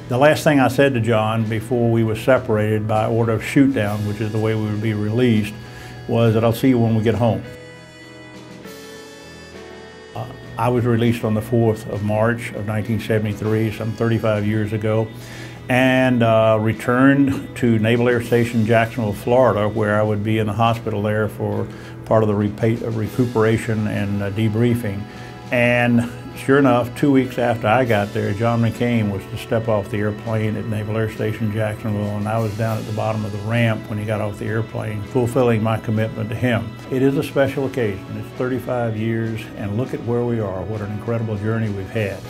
The last thing I said to John before we were separated by order of shoot down, which is the way we would be released, was that I'll see you when we get home. I was released on the 4th of March of 1973, some 35 years ago, and returned to Naval Air Station Jacksonville, Florida, where I would be in the hospital there for part of the recuperation and debriefing. And sure enough, 2 weeks after I got there, John McCain was to step off the airplane at Naval Air Station Jacksonville, and I was down at the bottom of the ramp when he got off the airplane, fulfilling my commitment to him. It is a special occasion. It's 35 years, and look at where we are. What an incredible journey we've had.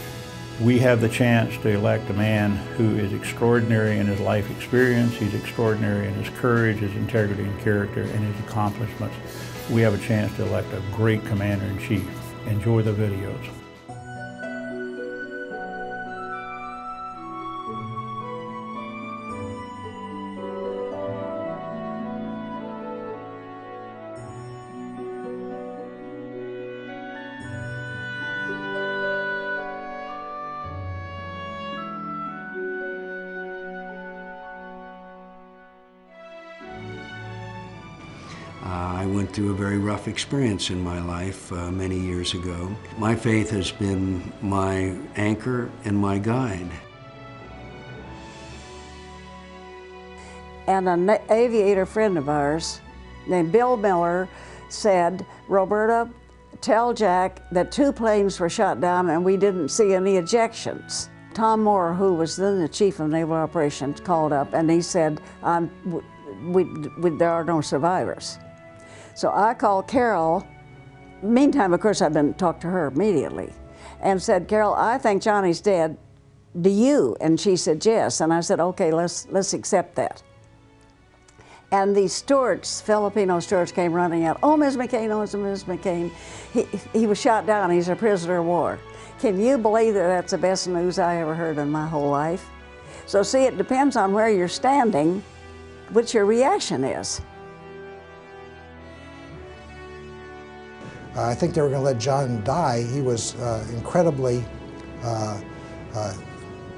We have the chance to elect a man who is extraordinary in his life experience. He's extraordinary in his courage, his integrity and character, and his accomplishments. We have a chance to elect a great commander-in-chief. Enjoy the videos. I went through a very rough experience in my life many years ago. My faith has been my anchor and my guide. And an aviator friend of ours named Bill Miller said, "Roberta, tell Jack that 2 planes were shot down and we didn't see any ejections." Tom Moore, who was then the chief of naval operations, called up and he said, there are no survivors. So I called Carol. Meantime, of course, I didn't talk to her immediately, and said, "Carol, I think Johnny's dead. Do you?" And she said, "Yes." And I said, "Okay, let's accept that." And these stewards, Filipino stewards, came running out. "Oh, Ms. McCain, oh, Ms. McCain. He was shot down. He's a prisoner of war." Can you believe that that's the best news I ever heard in my whole life? So see, it depends on where you're standing, what your reaction is. I think they were going to let John die. He was incredibly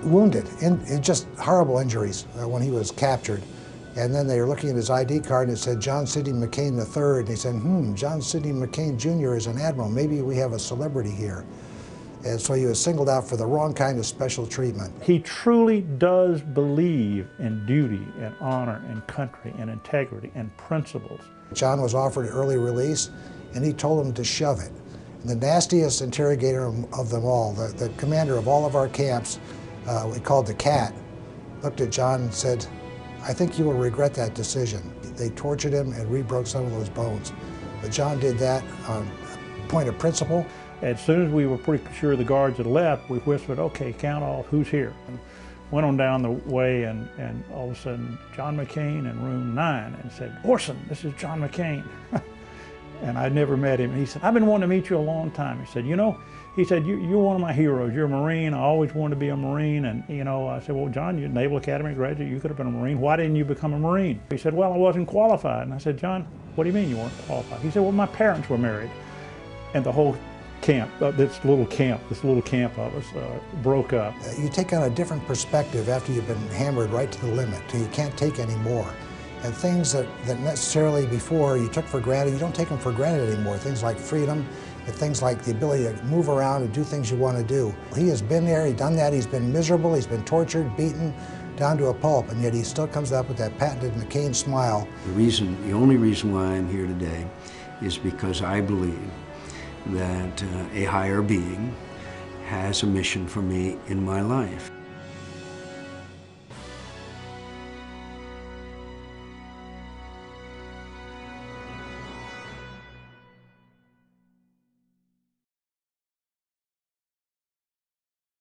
wounded, in just horrible injuries when he was captured. And then they were looking at his ID card and it said John Sidney McCain III. And he said, John Sidney McCain Jr. is an admiral. Maybe we have a celebrity here. And so he was singled out for the wrong kind of special treatment. He truly does believe in duty and honor and country and integrity and principles. John was offered early release, and he told him to shove it. And the nastiest interrogator of them all, the commander of all of our camps, we called the Cat, looked at John and said, "I think you will regret that decision." They tortured him and re-broke some of those bones. But John did that on point of principle. As soon as we were pretty sure the guards had left, we whispered, "Okay, count off, who's here?" And went on down the way, and all of a sudden, John McCain in room 9, and said, "Orson, this is John McCain." And I'd never met him. And he said, "I've been wanting to meet you a long time." He said, "You know," he said, you're one of my heroes. You're a Marine. I always wanted to be a Marine." And, you know, I said, "Well, John, you're a Naval Academy graduate. You could have been a Marine. Why didn't you become a Marine?" He said, "Well, I wasn't qualified." And I said, "John, what do you mean you weren't qualified?" He said, "Well, my parents were married." And the whole camp, this little camp of us broke up. You take on a different perspective after you've been hammered right to the limit, till you can't take any more. And things that necessarily before you took for granted, you don't take them for granted anymore. Things like freedom, and things like the ability to move around and do things you want to do. He has been there, he's done that, he's been miserable, he's been tortured, beaten, down to a pulp, and yet he still comes up with that patented McCain smile. The only reason why I'm here today is because I believe that a higher being has a mission for me in my life.